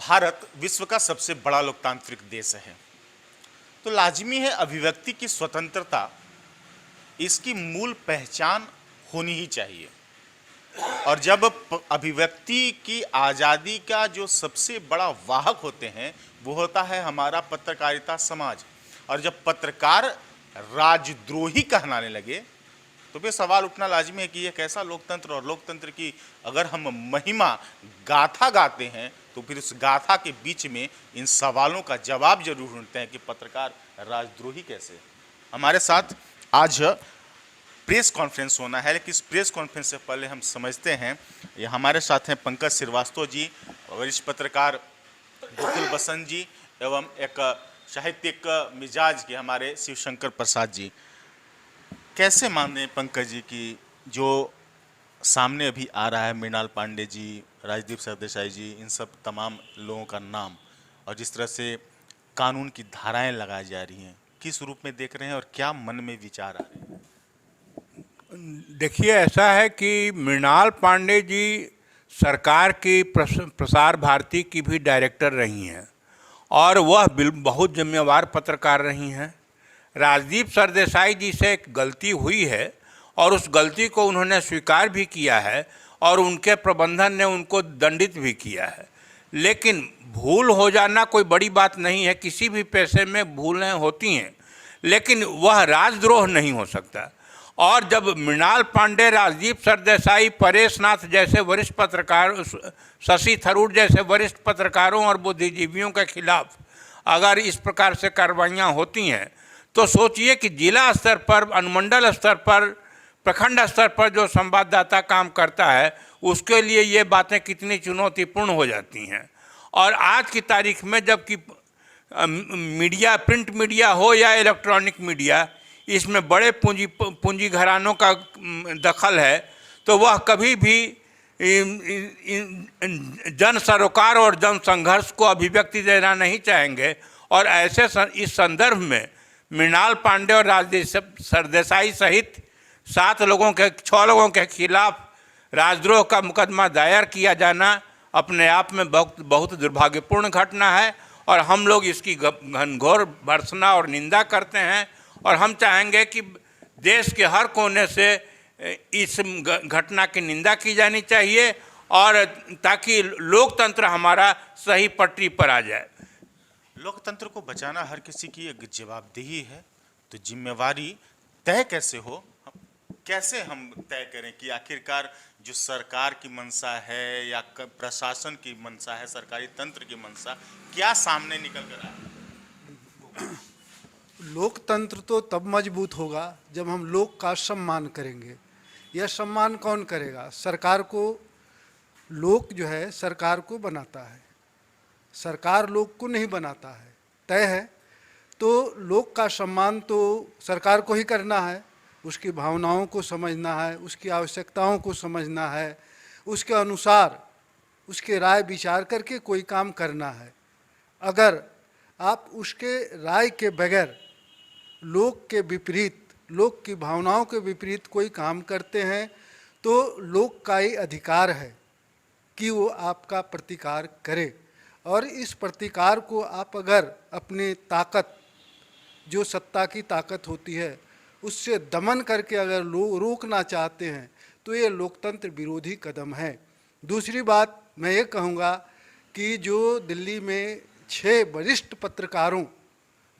भारत विश्व का सबसे बड़ा लोकतांत्रिक देश है, तो लाजिमी है अभिव्यक्ति की स्वतंत्रता इसकी मूल पहचान होनी ही चाहिए। और जब अभिव्यक्ति की आज़ादी का जो सबसे बड़ा वाहक होते हैं वो होता है हमारा पत्रकारिता समाज। और जब पत्रकार राजद्रोही कहलाने लगे तो फिर सवाल उठना लाजिमी है कि यह कैसा लोकतंत्र, और लोकतंत्र की अगर हम महिमा गाथा गाते हैं तो फिर उस गाथा के बीच में इन सवालों का जवाब जरूर ढूंढते हैं कि पत्रकार राजद्रोही कैसे। हमारे साथ आज प्रेस कॉन्फ्रेंस होना है, लेकिन इस प्रेस कॉन्फ्रेंस से पहले हम समझते हैं, ये हमारे साथ हैं पंकज श्रीवास्तव जी, वरिष्ठ पत्रकार गोकुल बसंत जी, एवं एक साहित्यिक मिजाज के हमारे शिवशंकर प्रसाद जी। कैसे माने पंकज जी कि जो सामने अभी आ रहा है मृणाल पांडे जी, राजदीप सरदेसाई जी, इन सब तमाम लोगों का नाम, और जिस तरह से कानून की धाराएं लगाई जा रही हैं, किस रूप में देख रहे हैं और क्या मन में विचार आ रहे हैं? देखिए, ऐसा है कि मृणाल पांडे जी सरकार की प्रसार भारती की भी डायरेक्टर रही हैं और वह बहुत जिम्मेवार पत्रकार रही हैं। राजदीप सरदेसाई जी से एक गलती हुई है और उस गलती को उन्होंने स्वीकार भी किया है और उनके प्रबंधन ने उनको दंडित भी किया है। लेकिन भूल हो जाना कोई बड़ी बात नहीं है, किसी भी पेशे में भूलें होती हैं, लेकिन वह राजद्रोह नहीं हो सकता। और जब मृणाल पांडे, राजदीप सरदेसाई, परेश नाथ जैसे वरिष्ठ पत्रकार, शशि थरूर जैसे वरिष्ठ पत्रकारों और बुद्धिजीवियों के खिलाफ अगर इस प्रकार से कार्रवाइयाँ होती हैं तो सोचिए कि जिला स्तर पर, अनुमंडल स्तर पर, प्रखंड स्तर पर जो संवाददाता काम करता है उसके लिए ये बातें कितनी चुनौतीपूर्ण हो जाती हैं। और आज की तारीख में जबकि मीडिया, प्रिंट मीडिया हो या इलेक्ट्रॉनिक मीडिया, इसमें बड़े पूंजी घरानों का दखल है, तो वह कभी भी जन सरोकार और जन संघर्ष को अभिव्यक्ति देना नहीं चाहेंगे। और ऐसे इस संदर्भ में मृणाल पांडे और राजदीप सरदेसाई सहित 6 लोगों के खिलाफ राजद्रोह का मुकदमा दायर किया जाना अपने आप में बहुत दुर्भाग्यपूर्ण घटना है और हम लोग इसकी घनघोर भर्त्सना और निंदा करते हैं। और हम चाहेंगे कि देश के हर कोने से इस घटना की निंदा की जानी चाहिए और ताकि लोकतंत्र हमारा सही पटरी पर आ जाए। लोकतंत्र को बचाना हर किसी की एक जवाबदेही है, तो जिम्मेवारी तय कैसे हो, कैसे हम तय करें कि आखिरकार जो सरकार की मंशा है या प्रशासन की मंशा है, सरकारी तंत्र की मंशा, क्या सामने निकल कर आए? लोकतंत्र तो तब मजबूत होगा जब हम लोक का सम्मान करेंगे। यह सम्मान कौन करेगा? सरकार को। लोक जो है सरकार को बनाता है, सरकार लोक को नहीं बनाता है, तय है। तो लोक का सम्मान तो सरकार को ही करना है, उसकी भावनाओं को समझना है, उसकी आवश्यकताओं को समझना है, उसके अनुसार उसके राय विचार करके कोई काम करना है। अगर आप उसके राय के बगैर लोक के विपरीत, लोक की भावनाओं के विपरीत कोई काम करते हैं तो लोक का ही अधिकार है कि वो आपका प्रतिकार करे। और इस प्रतिकार को आप अगर अपनी ताकत, जो सत्ता की ताकत होती है, उससे दमन करके अगर रोकना चाहते हैं तो ये लोकतंत्र विरोधी कदम है। दूसरी बात मैं ये कहूँगा कि जो दिल्ली में 6 वरिष्ठ पत्रकारों,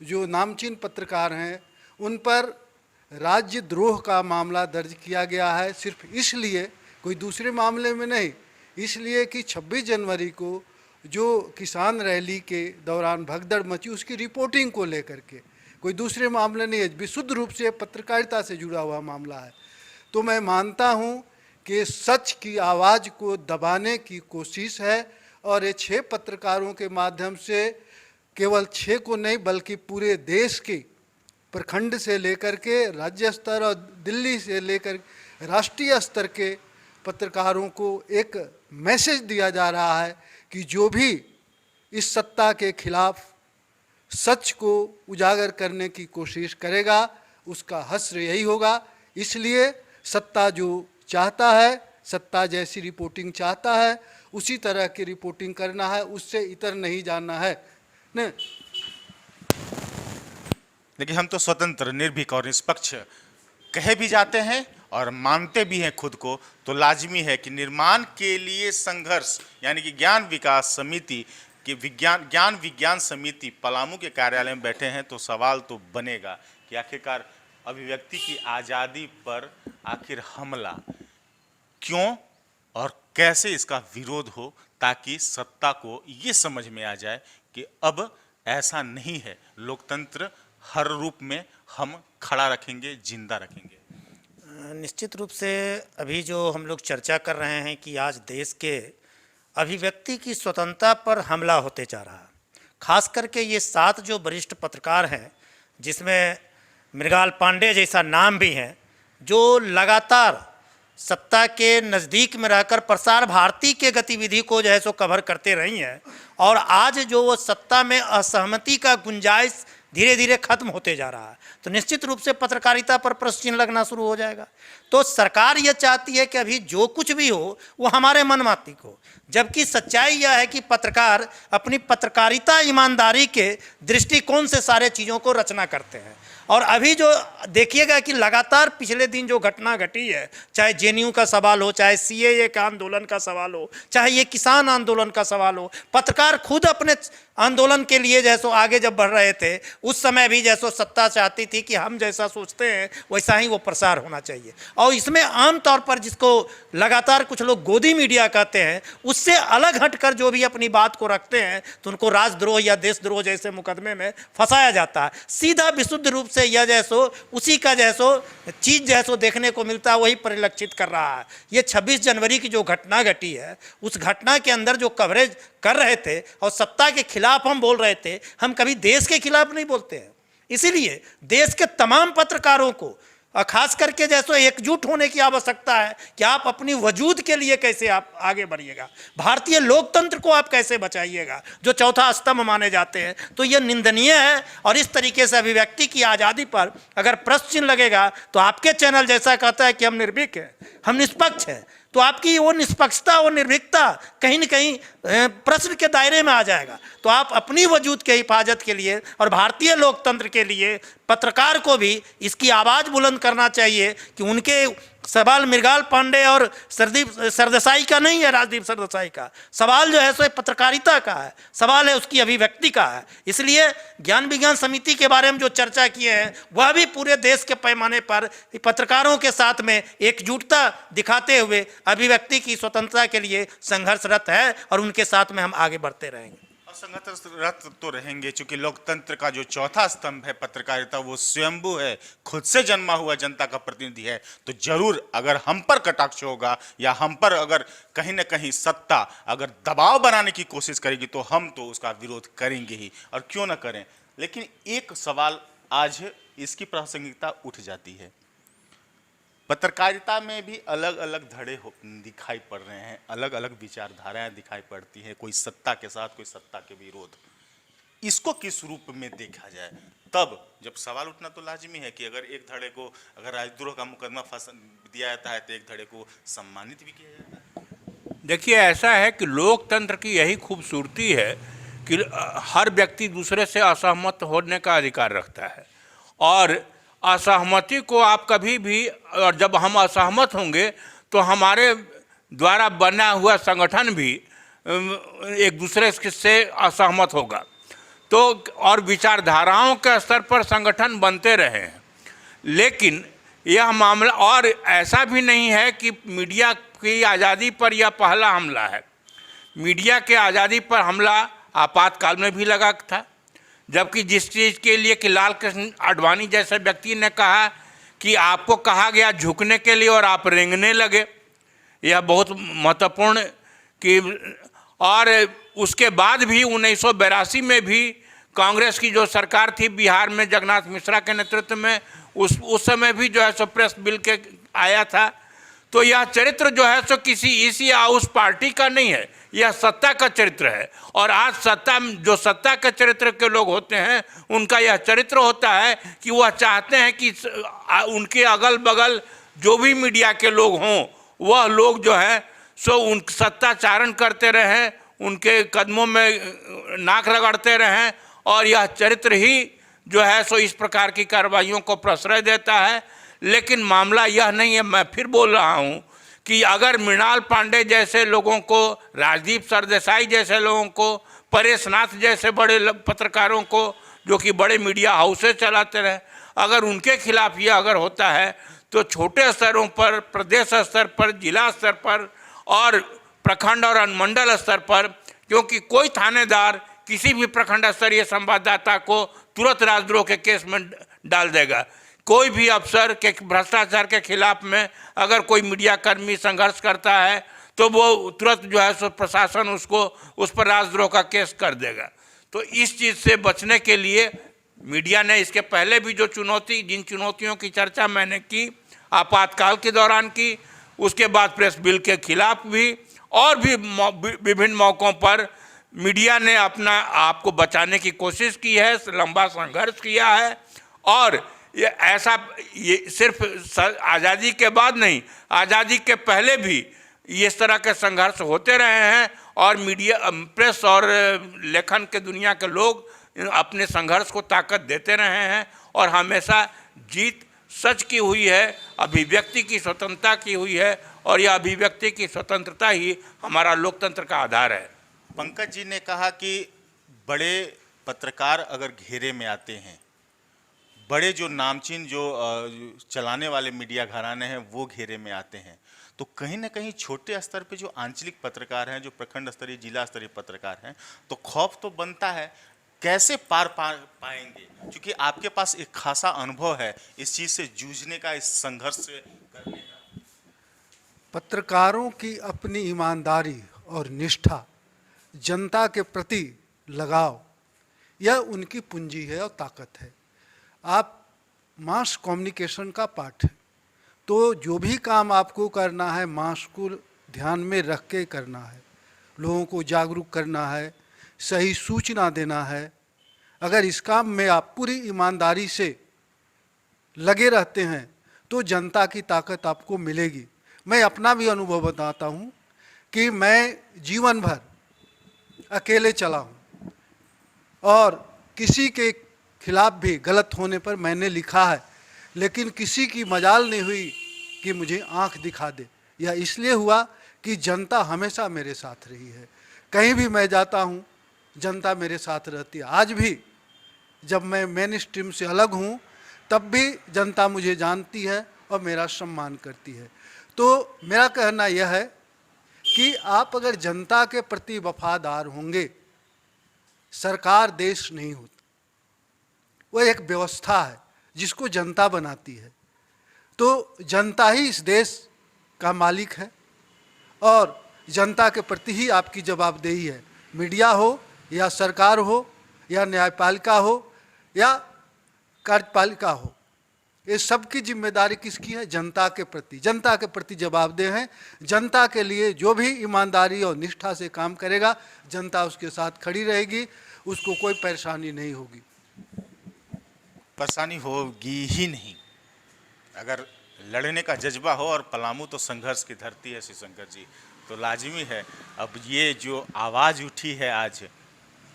जो नामचीन पत्रकार हैं, उन पर राज्यद्रोह का मामला दर्ज किया गया है, सिर्फ इसलिए, कोई दूसरे मामले में नहीं, इसलिए कि 26 जनवरी को जो किसान रैली के दौरान भगदड़ मची उसकी रिपोर्टिंग को लेकर के, कोई दूसरे मामले नहीं है, विशुद्ध रूप से पत्रकारिता से जुड़ा हुआ मामला है। तो मैं मानता हूँ कि सच की आवाज़ को दबाने की कोशिश है और ये 6 पत्रकारों के माध्यम से केवल 6 को नहीं बल्कि पूरे देश के प्रखंड से लेकर के राज्य स्तर और दिल्ली से लेकर राष्ट्रीय स्तर के पत्रकारों को एक मैसेज दिया जा रहा है कि जो भी इस सत्ता के खिलाफ सच को उजागर करने की कोशिश करेगा उसका हश्र यही होगा। इसलिए सत्ता जो चाहता है, सत्ता जैसी रिपोर्टिंग चाहता है, उसी तरह की रिपोर्टिंग करना है, उससे इतर नहीं जानना है न। देखिए, हम तो स्वतंत्र, निर्भीक और निष्पक्ष कहे भी जाते हैं और मानते भी हैं खुद को, तो लाजमी है कि निर्माण के लिए संघर्ष, यानी कि ज्ञान विकास समिति कि ज्ञान विज्ञान समिति पलामू के कार्यालय में बैठे हैं, तो सवाल तो बनेगा कि आखिरकार अभिव्यक्ति की आज़ादी पर आखिर हमला क्यों और कैसे इसका विरोध हो, ताकि सत्ता को ये समझ में आ जाए कि अब ऐसा नहीं है, लोकतंत्र हर रूप में हम खड़ा रखेंगे, जिंदा रखेंगे। निश्चित रूप से अभी जो हम लोग चर्चा कर रहे हैं कि आज देश के अभिव्यक्ति की स्वतंत्रता पर हमला होते जा रहा है, खास करके ये 7 जो वरिष्ठ पत्रकार हैं, जिसमें मृणाल पांडे जैसा नाम भी है, जो लगातार सत्ता के नज़दीक में रहकर प्रसार भारती के गतिविधि को जो है सो कवर करते रही हैं, और आज जो वो सत्ता में असहमति का गुंजाइश धीरे धीरे खत्म होते जा रहा है, तो निश्चित रूप से पत्रकारिता पर प्रश्न चिन्ह लगना शुरू हो जाएगा। तो सरकार ये चाहती है कि अभी जो कुछ भी हो वो हमारे मनमाती को, जबकि सच्चाई यह है कि पत्रकार अपनी पत्रकारिता ईमानदारी के दृष्टिकोण से सारे चीज़ों को रचना करते हैं। और अभी जो देखिएगा कि लगातार पिछले दिन जो घटना घटी है, चाहे जेएनयू का सवाल हो, चाहे सीएए का आंदोलन का सवाल हो, चाहे ये किसान आंदोलन का सवाल हो, पत्रकार खुद अपने आंदोलन के लिए जैसो आगे जब बढ़ रहे थे, उस समय भी जैसो सत्ता चाहती थी कि हम जैसा सोचते हैं वैसा ही वो प्रसार होना चाहिए। और इसमें आम तौर पर जिसको लगातार कुछ लोग गोदी मीडिया कहते हैं, उससे अलग हटकर जो भी अपनी बात को रखते हैं, तो उनको राजद्रोह या देशद्रोह जैसे मुकदमे में फंसाया जाता है। सीधा विशुद्ध रूप से यह जैसो उसी का जैसो चीज़ जैसो देखने को मिलता है, वही परिलक्षित कर रहा है। ये 26 जनवरी की जो घटना घटी है, उस घटना के अंदर जो कवरेज कर रहे थे और सत्ता के खिलाफ हम बोल रहे थे, हम कभी देश के खिलाफ नहीं बोलते हैं। इसीलिए देश के तमाम पत्रकारों को खास करके जैसो एकजुट होने की आवश्यकता है कि आप अपनी वजूद के लिए कैसे आप आगे बढ़िएगा, भारतीय लोकतंत्र को आप कैसे बचाइएगा, जो चौथा स्तंभ माने जाते हैं। तो यह निंदनीय है, और इस तरीके से अभिव्यक्ति की आज़ादी पर अगर प्रश्न चिन्ह लगेगा, तो आपके चैनल जैसा कहता है कि हम निर्भीक हैं, हम निष्पक्ष हैं, तो आपकी वो निष्पक्षता और निर्भीकता कहीं न कहीं प्रश्न के दायरे में आ जाएगा। तो आप अपनी वजूद के हिफाजत के लिए और भारतीय लोकतंत्र के लिए पत्रकार को भी इसकी आवाज़ बुलंद करना चाहिए कि उनके सवाल मृणाल पांडे और सरदेसाई का नहीं है, राजदीप सरदेसाई का सवाल जो है सो पत्रकारिता का है, सवाल है उसकी अभिव्यक्ति का है। इसलिए ज्ञान विज्ञान समिति के बारे में जो चर्चा किए हैं, वह भी पूरे देश के पैमाने पर पत्रकारों के साथ में एकजुटता दिखाते हुए अभिव्यक्ति की स्वतंत्रता के लिए संघर्षरत है, और उनके साथ में हम आगे बढ़ते रहेंगे। संघर्षरत तो रहेंगे, चूंकि लोकतंत्र का जो चौथा स्तंभ है पत्रकारिता, वो स्वयंभू है, खुद से जन्मा हुआ जनता का प्रतिनिधि है। तो जरूर अगर हम पर कटाक्ष होगा या हम पर अगर कहीं ना कहीं सत्ता अगर दबाव बनाने की कोशिश करेगी, तो हम तो उसका विरोध करेंगे ही, और क्यों ना करें। लेकिन एक सवाल आज इसकी प्रासंगिकता उठ जाती है, पत्रकारिता में भी अलग अलग धड़े दिखाई पड़ रहे हैं, अलग अलग विचारधाराएं दिखाई पड़ती हैं, कोई सत्ता के साथ, कोई सत्ता के विरोध। इसको किस रूप में देखा जाए, तब जब सवाल उठना तो लाजमी है कि अगर एक धड़े को अगर राजद्रोह का मुकदमा दिया जाता है, तो एक धड़े को सम्मानित भी किया जाता है। देखिए, ऐसा है कि लोकतंत्र की यही खूबसूरती है कि हर व्यक्ति दूसरे से असहमत होने का अधिकार रखता है, और असहमति को आप कभी भी, और जब हम असहमत होंगे तो हमारे द्वारा बना हुआ संगठन भी एक दूसरे से असहमत होगा, तो और विचारधाराओं के स्तर पर संगठन बनते रहे हैं। लेकिन यह मामला, और ऐसा भी नहीं है कि मीडिया की आज़ादी पर यह पहला हमला है। मीडिया के आज़ादी पर हमला आपातकाल में भी लगा था, जबकि जिस चीज़ के लिए कि लाल कृष्ण आडवाणी जैसे व्यक्ति ने कहा कि आपको कहा गया झुकने के लिए और आप रेंगने लगे, यह बहुत महत्वपूर्ण कि, और उसके बाद भी 1982 में भी कांग्रेस की जो सरकार थी बिहार में जगन्नाथ मिश्रा के नेतृत्व में, उस समय भी जो है सो प्रेस बिल के आया था। तो यह चरित्र जो है सो किसी इस या उस पार्टी का नहीं है, यह सत्ता का चरित्र है। और आज सत्ता के चरित्र के लोग होते हैं, उनका यह चरित्र होता है कि वह चाहते हैं कि उनके अगल बगल जो भी मीडिया के लोग हों, वह लोग जो है सो उन सत्ताचारण करते रहें, उनके कदमों में नाक रगड़ते रहें, और यह चरित्र ही जो है सो इस प्रकार की कार्रवाइयों को प्रश्रय देता है। लेकिन मामला यह नहीं है, मैं फिर बोल रहा हूं कि अगर मृणाल पांडे जैसे लोगों को, राजदीप सरदेसाई जैसे लोगों को, परेश नाथ जैसे बड़े पत्रकारों को जो कि बड़े मीडिया हाउसेस चलाते रहे, अगर उनके खिलाफ यह अगर होता है तो छोटे स्तरों पर, प्रदेश स्तर पर, जिला स्तर पर और प्रखंड और अनुमंडल स्तर पर, क्योंकि कोई थानेदार किसी भी प्रखंड स्तरीय संवाददाता को तुरंत राजद्रोह के केस में डाल देगा। कोई भी अफसर के भ्रष्टाचार के खिलाफ में अगर कोई मीडिया कर्मी संघर्ष करता है तो वो तुरंत जो है सो प्रशासन उसको उस पर राजद्रोह का केस कर देगा। तो इस चीज़ से बचने के लिए मीडिया ने इसके पहले भी जो जिन चुनौतियों की चर्चा मैंने की आपातकाल के दौरान की, उसके बाद प्रेस बिल के खिलाफ भी और भी विभिन्न मौक़ों पर मीडिया ने अपना आपको बचाने की कोशिश की है, लंबा संघर्ष किया है। और ये सिर्फ आज़ादी के बाद नहीं, आज़ादी के पहले भी इस तरह के संघर्ष होते रहे हैं और मीडिया, प्रेस और लेखन के दुनिया के लोग अपने संघर्ष को ताकत देते रहे हैं और हमेशा जीत सच की हुई है, अभिव्यक्ति की स्वतंत्रता की हुई है, और यह अभिव्यक्ति की स्वतंत्रता ही हमारा लोकतंत्र का आधार है। पंकज जी ने कहा कि बड़े पत्रकार अगर घेरे में आते हैं, बड़े जो नामचीन जो चलाने वाले मीडिया घराने हैं वो घेरे में आते हैं, तो कहीं ना कहीं छोटे स्तर पे जो आंचलिक पत्रकार हैं, जो प्रखंड स्तरीय, जिला स्तरीय पत्रकार हैं, तो खौफ तो बनता है। कैसे पार पाएंगे, क्योंकि आपके पास एक खासा अनुभव है इस चीज़ से जूझने का, इस संघर्ष से करने का। पत्रकारों की अपनी ईमानदारी और निष्ठा, जनता के प्रति लगाव, यह उनकी पूंजी है और ताकत है। आप मास कम्युनिकेशन का पार्ट है, तो जो भी काम आपको करना है मास को ध्यान में रख के करना है, लोगों को जागरूक करना है, सही सूचना देना है। अगर इस काम में आप पूरी ईमानदारी से लगे रहते हैं तो जनता की ताकत आपको मिलेगी। मैं अपना भी अनुभव बताता हूँ कि मैं जीवन भर अकेले चला हूँ और किसी के खिलाफ भी गलत होने पर मैंने लिखा है, लेकिन किसी की मजाल नहीं हुई कि मुझे आंख दिखा दे। यह इसलिए हुआ कि जनता हमेशा मेरे साथ रही है। कहीं भी मैं जाता हूँ जनता मेरे साथ रहती है। आज भी जब मैं मेन स्ट्रीम से अलग हूँ तब भी जनता मुझे जानती है और मेरा सम्मान करती है। तो मेरा कहना यह है कि आप अगर जनता के प्रति वफादार होंगे, सरकार देश नहीं होती, वो एक व्यवस्था है जिसको जनता बनाती है। तो जनता ही इस देश का मालिक है और जनता के प्रति ही आपकी जवाबदेही है। मीडिया हो या सरकार हो या न्यायपालिका हो या कार्यपालिका हो, ये सबकी जिम्मेदारी किसकी है? जनता के प्रति। जनता के प्रति जवाबदेह हैं। जनता के लिए जो भी ईमानदारी और निष्ठा से काम करेगा, जनता उसके साथ खड़ी रहेगी, उसको कोई परेशानी नहीं होगी। परेशानी होगी ही नहीं अगर लड़ने का जज्बा हो। और पलामू तो संघर्ष की धरती है शिवशंकर जी, तो लाजिमी है। अब ये जो आवाज़ उठी है आज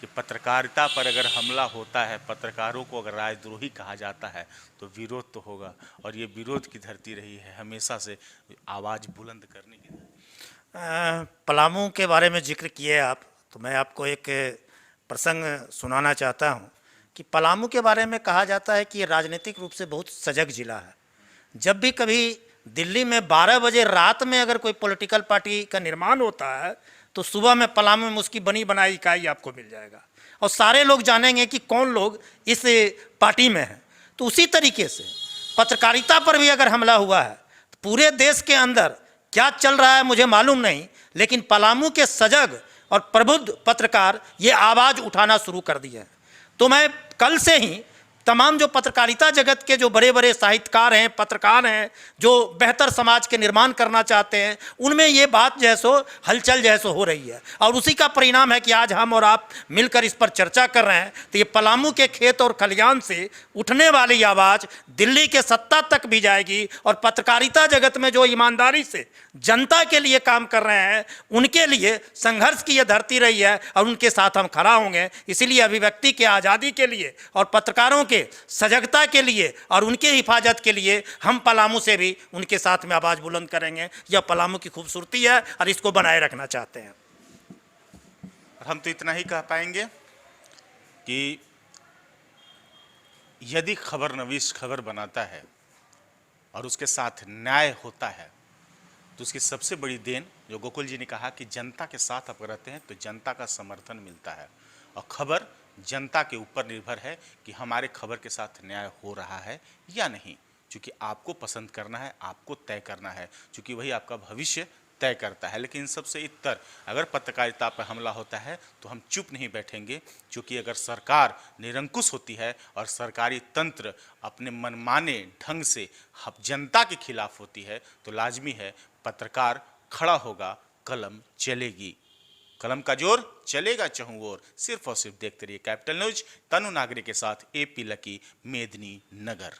कि पत्रकारिता पर अगर हमला होता है, पत्रकारों को अगर राजद्रोही कहा जाता है, तो विरोध तो होगा। और ये विरोध की धरती रही है हमेशा से, आवाज़ बुलंद करने की। पलामू के बारे में जिक्र किए आप, तो मैं आपको एक प्रसंग सुनाना चाहता हूँ कि पलामू के बारे में कहा जाता है कि ये राजनीतिक रूप से बहुत सजग जिला है। जब भी कभी दिल्ली में 12 बजे रात में अगर कोई पॉलिटिकल पार्टी का निर्माण होता है तो सुबह में पलामू में उसकी बनी बनाई इकाई आपको मिल जाएगा और सारे लोग जानेंगे कि कौन लोग इस पार्टी में हैं। तो उसी तरीके से पत्रकारिता पर भी अगर हमला हुआ है तो पूरे देश के अंदर क्या चल रहा है मुझे मालूम नहीं, लेकिन पलामू के सजग और प्रबुद्ध पत्रकार ये आवाज़ उठाना शुरू कर दिए हैं। तो मैं कल से ही तमाम जो पत्रकारिता जगत के जो बड़े बड़े साहित्यकार हैं, पत्रकार हैं, जो बेहतर समाज के निर्माण करना चाहते हैं, उनमें ये बात जैसो हलचल जैसो हो रही है। और उसी का परिणाम है कि आज हम और आप मिलकर इस पर चर्चा कर रहे हैं। तो ये पलामू के खेत और खलियान से उठने वाली आवाज़ दिल्ली के सत्ता तक भी जाएगी और पत्रकारिता जगत में जो ईमानदारी से जनता के लिए काम कर रहे हैं, उनके लिए संघर्ष की यह धरती रही है और उनके साथ हम खड़ा होंगे। इसीलिए अभिव्यक्ति के आज़ादी के लिए और पत्रकारों के सजगता के लिए और उनके हिफाजत के लिए हम पलामू से भी उनके साथ में आवाज़ बुलंद करेंगे। यह पलामू की खूबसूरती है और इसको बनाए रखना चाहते हैं। हम तो इतना ही कह पाएंगे कि यदि खबरनवीस खबर बनाता है और उसके साथ न्याय होता है तो उसकी सबसे बड़ी देन, जो गोकुल जी ने कहा कि जनता के साथ आप रहते हैं तो जनता का समर्थन मिलता है। और खबर जनता के ऊपर निर्भर है कि हमारे खबर के साथ न्याय हो रहा है या नहीं, क्योंकि आपको पसंद करना है, आपको तय करना है, क्योंकि वही आपका भविष्य तय करता है। लेकिन इन सबसे इतर अगर पत्रकारिता पर हमला होता है तो हम चुप नहीं बैठेंगे, क्योंकि अगर सरकार निरंकुश होती है और सरकारी तंत्र अपने मनमाने ढंग से जनता के खिलाफ होती है तो लाजमी है पत्रकार खड़ा होगा, कलम चलेगी, कलम का जोर चलेगा चहुं ओर। सिर्फ और सिर्फ देखते रहिए कैपिटल न्यूज। तनु नागरी के साथ AP लकी, मेदिनी नगर।